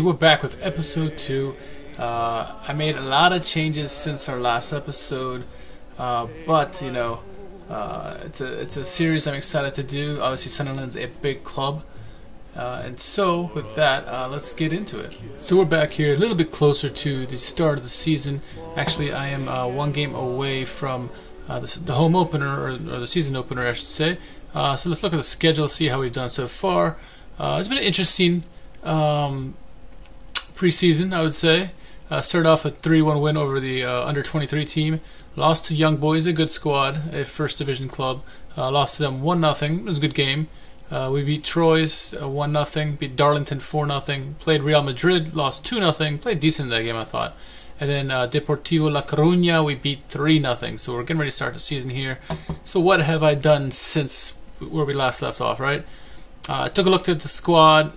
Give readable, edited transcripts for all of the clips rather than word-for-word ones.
we're back with episode 2. I made a lot of changes since our last episode, but you know, it's a series I'm excited to do. Obviously, Sunderland's a big club, and so with that, let's get into it. So we're back here, a little bit closer to the start of the season. Actually, I am one game away from the home opener, or the season opener, I should say. So let's look at the schedule, see how we've done so far. It's been an interesting preseason, I would say. Started off a 3-1 win over the under-23 team. Lost to Young Boys, a good squad, a first division club. Lost to them 1-0. It was a good game. We beat Troyes 1-0. Beat Darlington 4-0. Played Real Madrid, lost 2-0. Played decent in that game, I thought. And then Deportivo La Coruña, we beat 3-0. So we're getting ready to start the season here. So what have I done since where we last left off, right? I took a look at the squad,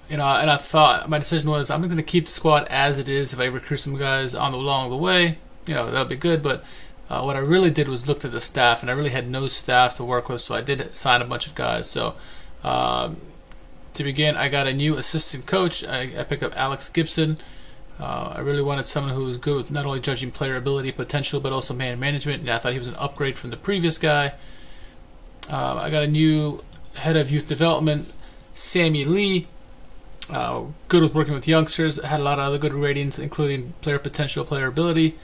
you know, and I thought my decision was I'm going to keep the squad as it is. If I recruit some guys along the way, you know, that'll be good. But what I really did was looked at the staff, and I really had no staff to work with, so I did sign a bunch of guys. So to begin, I got a new assistant coach. I picked up Alex Gibson. I really wanted someone who was good with not only judging player ability, potential, but also man management. And I thought he was an upgrade from the previous guy. I got a new head of youth development, Sammy Lee. Good with working with youngsters. Had a lot of other good ratings, including player potential, player ability.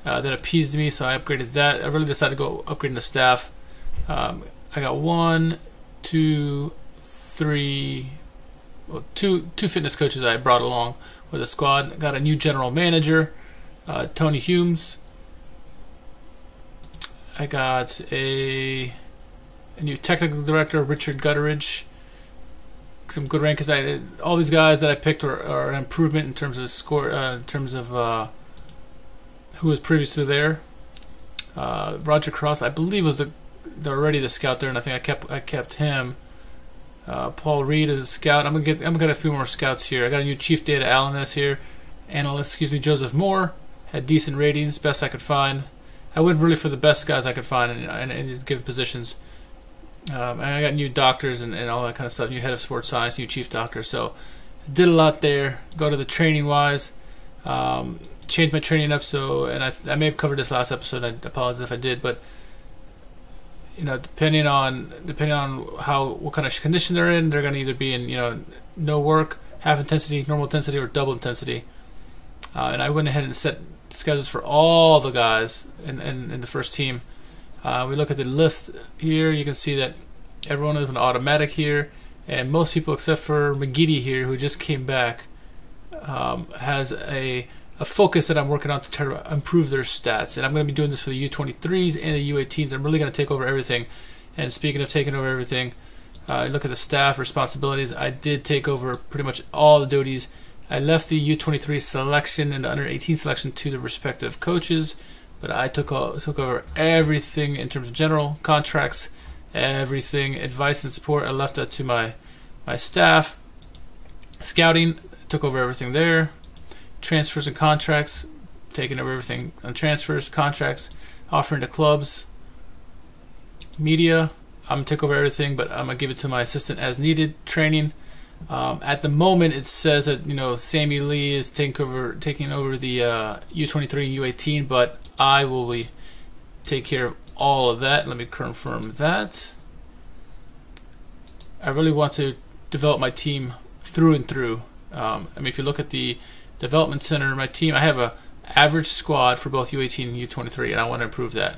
That appeased me, so I upgraded that. I really decided to go upgrading the staff. I got two fitness coaches I brought along with the squad. Got a new general manager, Tony Humes. I got a new technical director, Richard Gutteridge. Some good rank, because all these guys that I picked are an improvement in terms of score, in terms of who was previously there. Roger Cross, I believe, was already the scout there, and I think I kept him. Paul Reed is a scout. I'm gonna get a few more scouts here. I got a new chief data analyst here. Joseph Moore had decent ratings, best I could find. I went really for the best guys I could find in these given positions. And I got new doctors and all that kind of stuff. New head of sports science, new chief doctor. So did a lot there. Go to the training wise. Changed my training up. So, and I may have covered this last episode. I apologize if I did, but you know, depending on what kind of condition they're in, they're going to either be in, you know, no work, half intensity, normal intensity, or double intensity. And I went ahead and set schedules for all the guys in the first team. We look at the list here. You can see that everyone is an automatic here, and most people except for McGeady here, who just came back, has a focus that I'm working on to try to improve their stats. And I'm going to be doing this for the U23s and the U18s. I'm really going to take over everything. And speaking of taking over everything, look at the staff responsibilities. I did take over pretty much all the duties. I left the U23 selection and the under 18 selection to the respective coaches. But I took over everything in terms of general contracts, everything, advice and support. I left that to my staff. Scouting, took over everything there. Transfers and contracts, taking over everything on transfers, contracts, offering to clubs. Media, I'm going to take over everything, but I'm going to give it to my assistant as needed. Training. At the moment, it says that, you know, Sammy Lee is taking over the U23 and U18, but I will take care of all of that. Let me confirm that. I really want to develop my team through and through. I mean, if you look at the development center, my team, I have a average squad for both U18 and U23, and I want to improve that.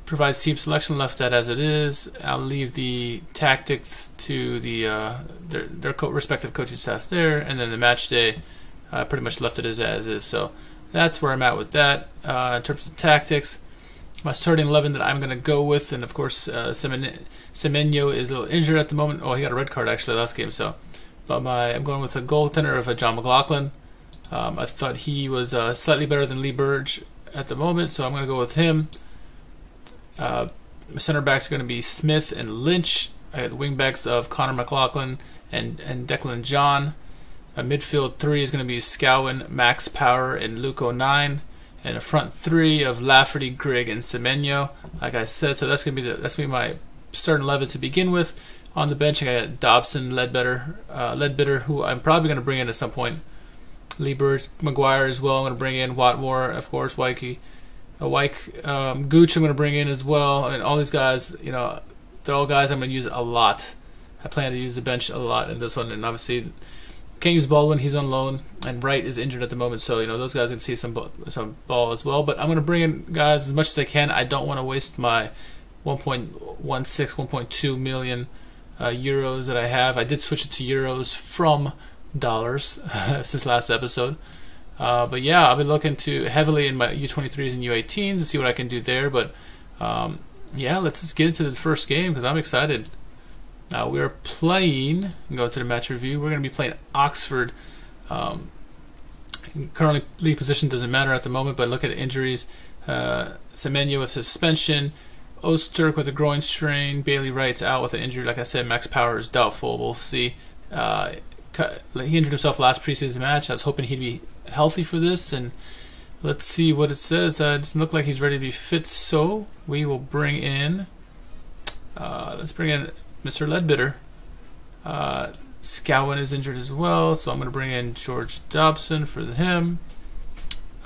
Provides team selection, left that as it is. I'll leave the tactics to their respective coaching staffs there, and then the match day, I pretty much left it as is. So that's where I'm at with that. In terms of tactics, my starting 11 that I'm going to go with, and of course Semenyo is a little injured at the moment. Oh, he got a red card actually last game. So, but I'm going with a goaltender of John McLaughlin. I thought he was slightly better than Lee Burge at the moment, so I'm going to go with him. My center backs are going to be Smith and Lynch. I had the wing backs of Connor McLaughlin and Declan John. My midfield 3 is going to be Scowen, Max Power, and Luke 09. And a front 3 of Lafferty, Grigg, and Semenyo. Like I said, so that's going to be my starting 11 to begin with. On the bench, I got Dobson, Ledbetter, who I'm probably going to bring in at some point. Lee Bird, Maguire as well. I'm going to bring in Watmore, of course, Wyke, Gooch. I'm going to bring in as well. I mean, all these guys, you know, they're all guys I'm going to use a lot. I plan to use the bench a lot in this one, and obviously can't use Baldwin. He's on loan, and Wright is injured at the moment, so you know those guys can see some ball as well. But I'm going to bring in guys as much as I can. I don't want to waste my 1.16, 1.2 million euros that I have. I did switch it to euros from dollars since last episode. But yeah, I've been looking to heavily in my U23s and U18s to see what I can do there. But yeah, let's just get into the first game because I'm excited. We are playing, and go to the match review, we're going to be playing Oxford. Currently, league position doesn't matter at the moment, but look at injuries. Semenyo with suspension, Öztürk with a groin strain, Bailey Wright's out with an injury. Like I said, Max Power is doubtful. We'll see. He injured himself last preseason match. I was hoping he'd be healthy for this, and let's see what it says. It doesn't look like he's ready to be fit, so we will bring in, let's bring in Mr. Ledbetter. Scowen is injured as well, so I'm going to bring in George Dobson for him.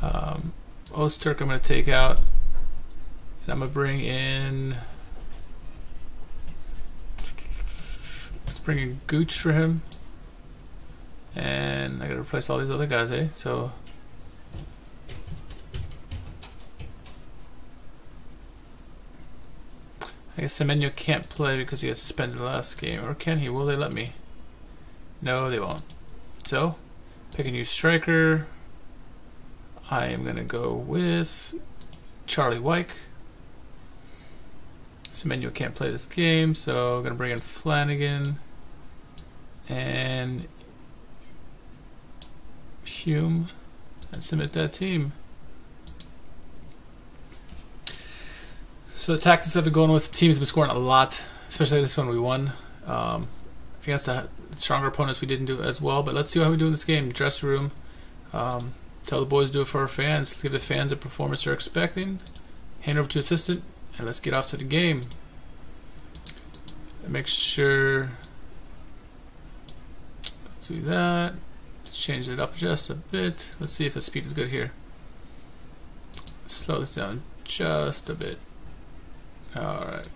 Öztürk I'm going to take out, and I'm going to bring in, let's bring in Gooch for him. And I got to replace all these other guys, eh? So I guess Semenyo can't play because he got suspended last game. Or can he? Will they let me? No, they won't. So, pick a new striker. I am going to go with Charlie Wyke. Semenyo can't play this game, so I'm going to bring in Flanagan and Hume and submit that team. So the tactics I've been going with, the team has been scoring a lot, especially this one we won. Against the stronger opponents we didn't do as well, but let's see how we do in this game. Dressing room, tell the boys to do it for our fans. Let's give the fans a performance they're expecting. Hand over to assistant, and let's get off to the game. Make sure, let's do that. Change it up just a bit. Let's see if the speed is good here. Slow this down just a bit. Alright.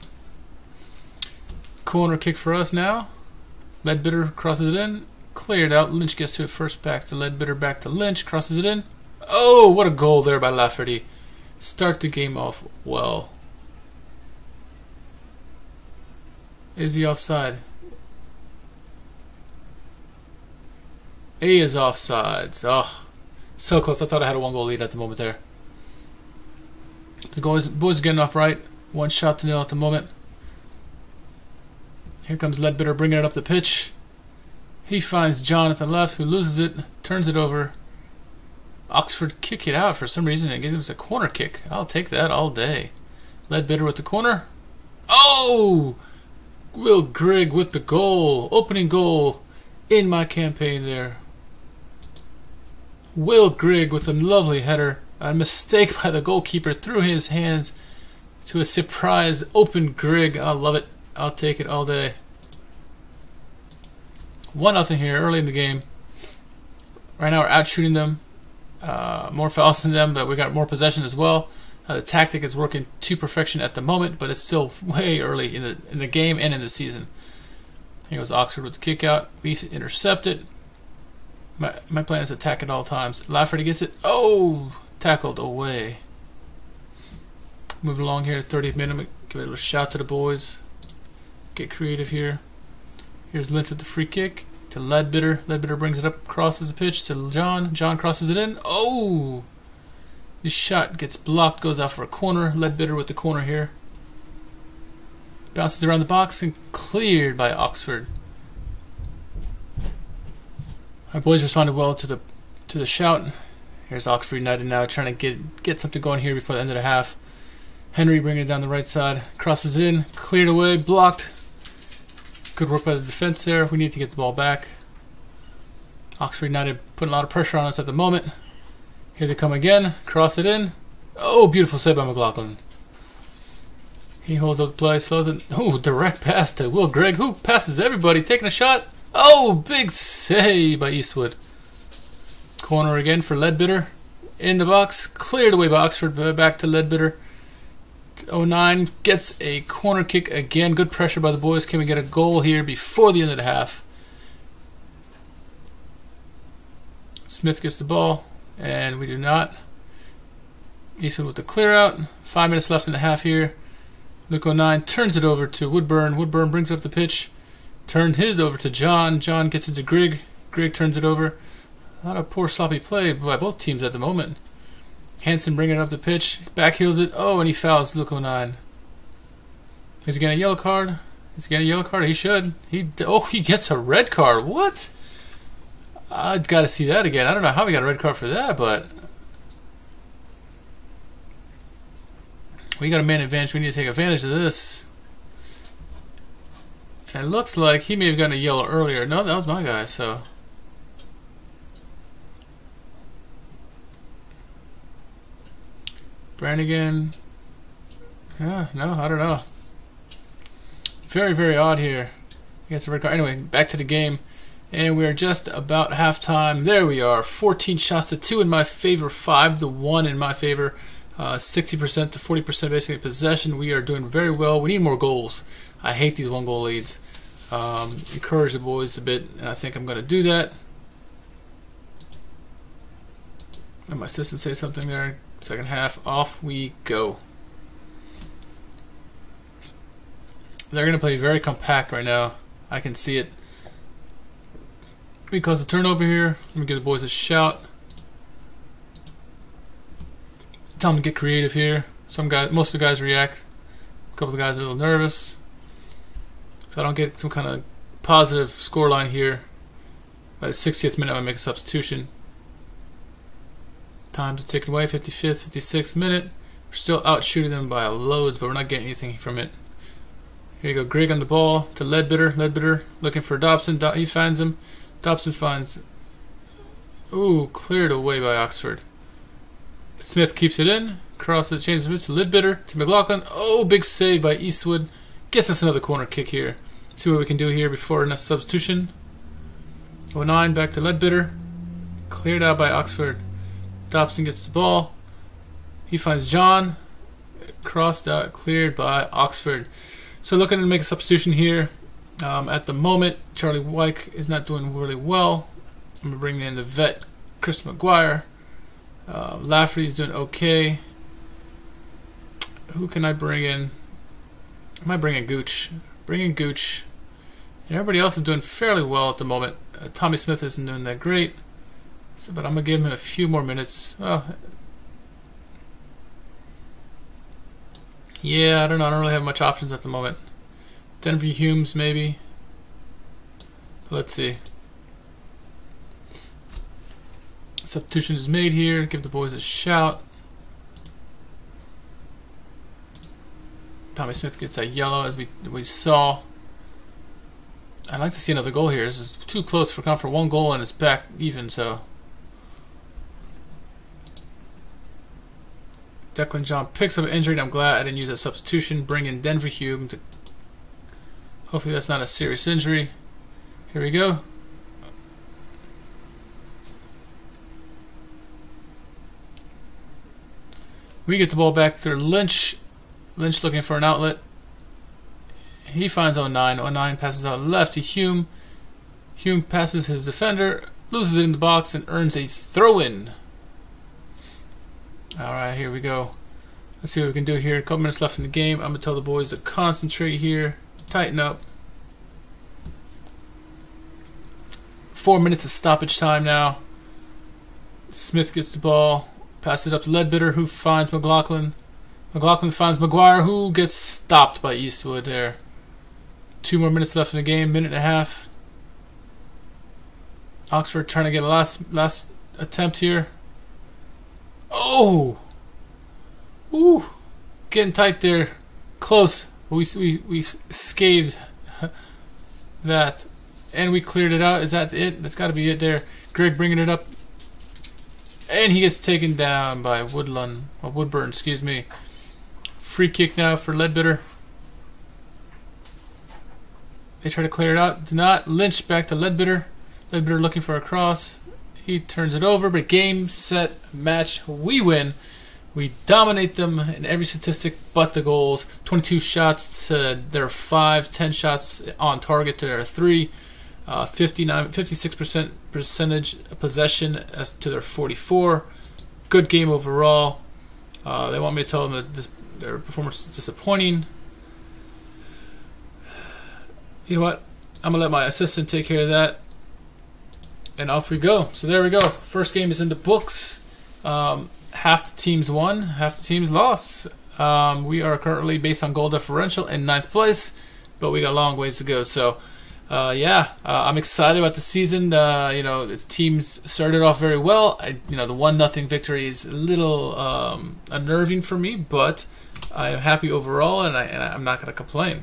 Corner kick for us now. Ledbetter crosses it in. Cleared out. Lynch gets to it first, back to Ledbetter, back to Lynch. Crosses it in. Oh, what a goal there by Lafferty. Start the game off well. Is he offside? He is offsides. Oh, so close. I thought I had a 1-goal lead at the moment there. The boys are getting off right. 1-0 at the moment. Here comes Ledbetter bringing it up the pitch. He finds John at the left, who loses it, turns it over. Oxford kick it out for some reason and gives us a corner kick. I'll take that all day. Ledbetter with the corner. Oh! Will Grigg with the goal. Opening goal in my campaign there. Will Grigg with a lovely header. A mistake by the goalkeeper through his hands to a surprise open Grigg. I love it. I'll take it all day. 1-0 here early in the game. Right now we're out shooting them. More fouls than them, but we got more possession as well. The tactic is working to perfection at the moment, but it's still way early in the game and in the season. Here goes Oxford with the kick out. We intercept it. My plan is to attack at all times. Lafferty gets it. Oh! Tackled away. Moving along here, 30th minute. Give it a little shout to the boys. Get creative here. Here's Lynch with the free kick to Ledbetter. Ledbetter brings it up, crosses the pitch to John. John crosses it in. Oh! This shot gets blocked, goes out for a corner. Ledbetter with the corner here. Bounces around the box and cleared by Oxford. Our boys responded well to the shout. Here's Oxford United now trying to get something going here before the end of the half. Henry bringing it down the right side. Crosses in. Cleared away. Blocked. Good work by the defense there. We need to get the ball back. Oxford United putting a lot of pressure on us at the moment. Here they come again. Cross it in. Oh, beautiful save by McLaughlin. He holds up the play, slows it. Ooh, direct pass to Will Gregg, who passes everybody, taking a shot. Oh, big save by Eastwood. Corner again for Ledbetter. In the box, cleared away by Oxford, back to Ledbetter. 09 gets a corner kick again. Good pressure by the boys. Can we get a goal here before the end of the half? Smith gets the ball, and we do not. Eastwood with the clear out. 5 minutes left in the half here. Luke 09 turns it over to Woodburn. Woodburn brings up the pitch. Turned his over to John. John gets it to Grigg. Grigg turns it over. A lot of poor sloppy play by both teams at the moment. Hansen bringing it up the pitch. Backheels it. Oh, and he fouls Luke 09. Is he getting a yellow card? Is he getting a yellow card? He should. He gets a red card. What? I've got to see that again. I don't know how we got a red card for that, but we got a man advantage. We need to take advantage of this. And it looks like he may have gotten a yellow earlier. No, that was my guy, so. Brannigan. Yeah, no, I don't know. Very, very odd here. He gets a red card. Anyway, back to the game. And we are just about halftime. There we are. 14 shots to 2 in my favor. 5 to 1 in my favor. 60% to 40% basically possession. We are doing very well. We need more goals. I hate these 1-goal leads. Encourage the boys a bit, and I think I'm going to do that. Let my assistant say something there. Second half, off we go. They're going to play very compact right now. I can see it. We cause a turnover here. Let me give the boys a shout. Tell them to get creative here. Most of the guys react. A couple of the guys are a little nervous. If I don't get some kind of positive scoreline here, by the 60th minute I make a substitution. Time's taken away, 55th, 56th minute. We're still out shooting them by loads, but we're not getting anything from it. Here you go, Grigg on the ball to Ledbetter. Ledbetter looking for Dobson. He finds him. Dobson finds. Ooh, cleared away by Oxford. Smith keeps it in. Crosses, changes the to Ledbetter to McLaughlin. Oh, big save by Eastwood. Gets us another corner kick here. See what we can do here before next substitution. 09 back to Ledbetter. Cleared out by Oxford. Dobson gets the ball. He finds John. Crossed out, cleared by Oxford. So looking to make a substitution here. At the moment, Charlie Wyke is not doing really well. I'm going to bring in the vet, Chris McGuire. Lafferty's doing okay. Who can I bring in? I might bring in Gooch. Bring in Gooch. And everybody else is doing fairly well at the moment. Tommy Smith isn't doing that great. So, but I'm going to give him a few more minutes. Yeah, I don't know. I don't really have much options at the moment. Denver Humes, maybe. Let's see. Substitution is made here. Give the boys a shout. Tommy Smith gets a yellow, as we saw. I'd like to see another goal here. This is too close for count for 1 goal, and it's back even. So Declan John picks up an injury. And I'm glad I didn't use that substitution. Bring in Denver Hume. Hopefully that's not a serious injury. Here we go. We get the ball back through Lynch. Lynch looking for an outlet. He finds 09. 09 passes out left to Hume. Hume passes his defender, loses it in the box, and earns a throw-in. Alright, here we go. Let's see what we can do here. A couple minutes left in the game. I'm going to tell the boys to concentrate here. Tighten up. 4 minutes of stoppage time now. Smith gets the ball. Passes it up to Ledbetter, who finds McLaughlin. McLaughlin finds McGuire, who gets stopped by Eastwood there. 2 more minutes left in the game, minute and a half. Oxford trying to get a last attempt here. Oh! Ooh! Getting tight there. Close. We scathed that. And we cleared it out. Is that it? That's got to be it there. Greg bringing it up. And he gets taken down by Woodburn, excuse me. Free kick now for Ledbetter. They try to clear it out. Do not. Lynch back to Ledbetter. Ledbetter looking for a cross. He turns it over, but game, set, match. We win. We dominate them in every statistic but the goals. 22 shots to their 5, 10 shots on target to their 3, 56% percentage possession as to their 44. Good game overall. They want me to tell them that their performance is disappointing. You know what? I'm going to let my assistant take care of that. And off we go. So there we go. First game is in the books. Half the teams won, half the teams lost. We are currently, based on goal differential, in 9th place, but we got a long ways to go. So, I'm excited about the season. The teams started off very well. The 1-0 victory is a little unnerving for me, but I am happy overall, and I'm not going to complain.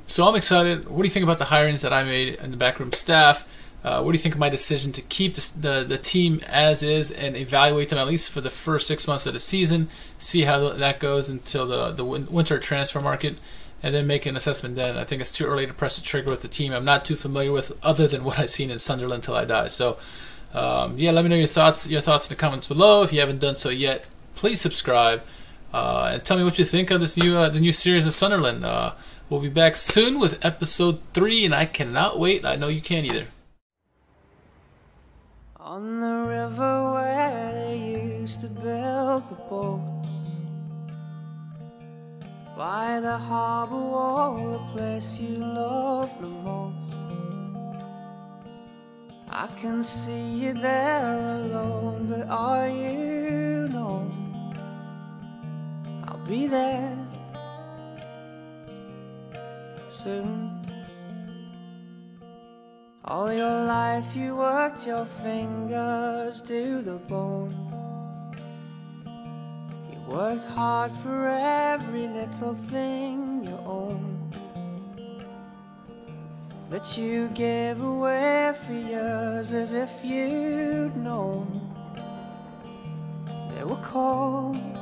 So I'm excited. What do you think about the hirings that I made in the backroom staff? What do you think of my decision to keep the team as is and evaluate them at least for the first 6 months of the season, see how that goes until the winter transfer market, and then make an assessment then? I think it's too early to press the trigger with the team I'm not too familiar with other than what I've seen in Sunderland till I die. So, let me know your thoughts in the comments below. If you haven't done so yet, please subscribe and tell me what you think of this the new series of Sunderland. We'll be back soon with episode 3, and I cannot wait. I know you can't either. On the river where they used to build the boats, by the harbour wall, the place you loved the most, I can see you there alone, but are you? No, I'll be there soon. All your life you worked your fingers to the bone. You worked hard for every little thing you own, that you gave away for years as if you'd known they were calling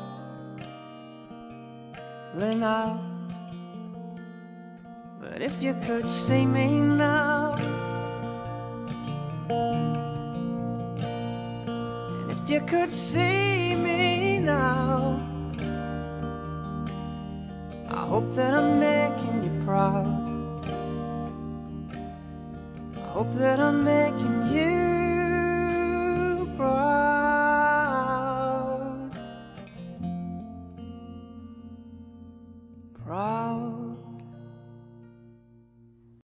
out. But if you could see me now, if you could see me now, I hope that I'm making you proud. I hope that I'm making you proud. Proud.